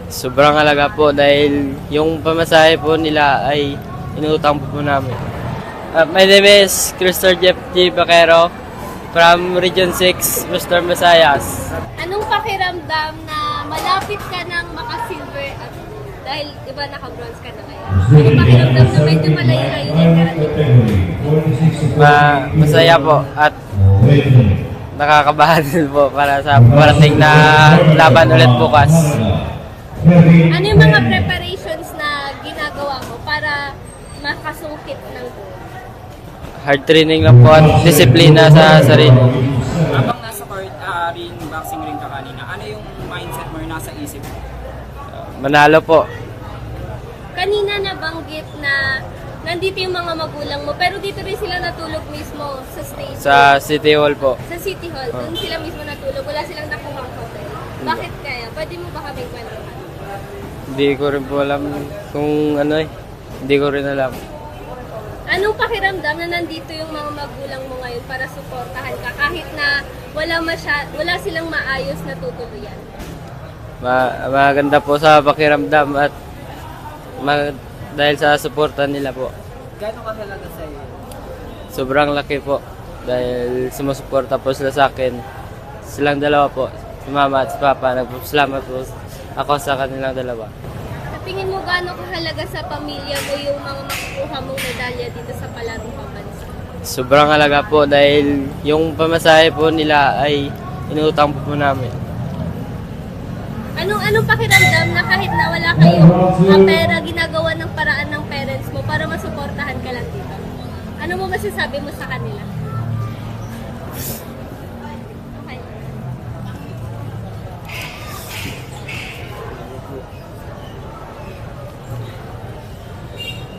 Sobrang halaga po dahil yung pamasahe po nila ay inutang po namin. My name is Crystal Jeff G. Baquero from Region 6, Mr. Masayas. Anong pakiramdam na malapit ka ng maka-silver at dahil iba naka-bronze ka na ngayon? Anong pakiramdam na medyo malayo-layo na yung karating? Masaya po at nakakabahan din po para sa parating na laban ulit bukas. Ano yung mga preparations na ginagawa mo para makasungkit ng goal? Hard training lang po at disiplina sa sarili. Habang nasa court, boxing ring ka kanina, ano yung mindset mo, yung nasa isip mo? Manalo po. Kanina nabanggit na nandito yung mga magulang mo, pero dito rin sila natulog mismo sa stage. Sa City Hall po. Sa City Hall, doon sila mismo natulog. Wala silang nakuhang hotel. Bakit kaya? Pwede mo ba kaming kwentuhan? Hindi ko rin po alam kung ano eh. Hindi ko rin alam. Anong pakiramdam na nandito yung mga magulang mo ngayon para suportahan ka kahit na wala silang maayos na tutuluyan? Maganda po sa pakiramdam at dahil sa suporta nila po. Gano'ng kahalaga sa iyo? Sobrang laki po dahil sumusuporta po sila sa akin. Silang dalawa po, si mama at si papa. Nagpapasalamat po ako sa kanilang dalawa. Sa tingin mo gaano kahalaga sa pamilya mo yung mga makukuha mong medalya dito sa palarong pambansa? Sobrang halaga po dahil yung pamasahe po nila ay inutang po namin. Anong pakiramdam na kahit na wala kayong pera, ginagawa ng paraan ng parents mo para masuportahan ka lang dito? Ano mo masasabi mo sa kanila?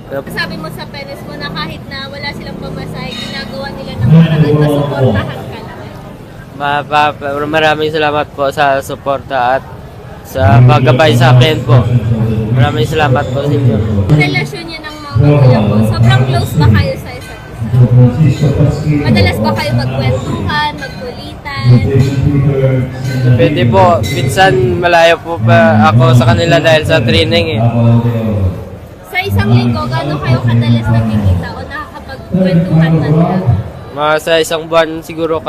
Okay. Sabi mo sa parents mo na kahit na wala silang pamasahe, ginagawa nila ng paraan masuportahan ka lang. Maraming salamat po sa suporta at sa paggabay sa akin po. Maraming salamat po sa inyo. Relasyon niyo ng mga magulang mo, sobrang close ba kayo sa isa't isa? Madalas ba kayo magkwentuhan, magkulitan? Depende po. Minsan malayo po pa ako sa kanila dahil sa training eh. Sa isang linggo, gaano kayo kadalas nakikita o nakakapagkwentuhan na nila? Sa isang buwan siguro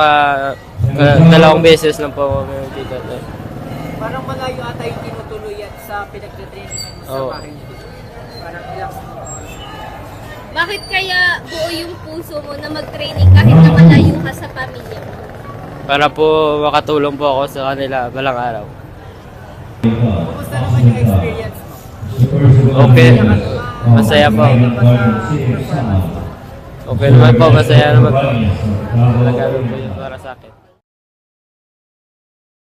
dalawang beses lang po kami dito. Parang malayo ata yung tinutuluyan sa pinagtitraining mo sa bahay niyo dito. Parang relax mo. Bakit kaya buo yung puso mo na mag-training kahit na malayo ka sa pamilya mo? Para po makatulong po ako sa kanila balang araw. Kumusta naman yung experience mo? Okay. Masaya po. Okay naman po. Masaya naman po. Nagkaroon po yun para sa akin.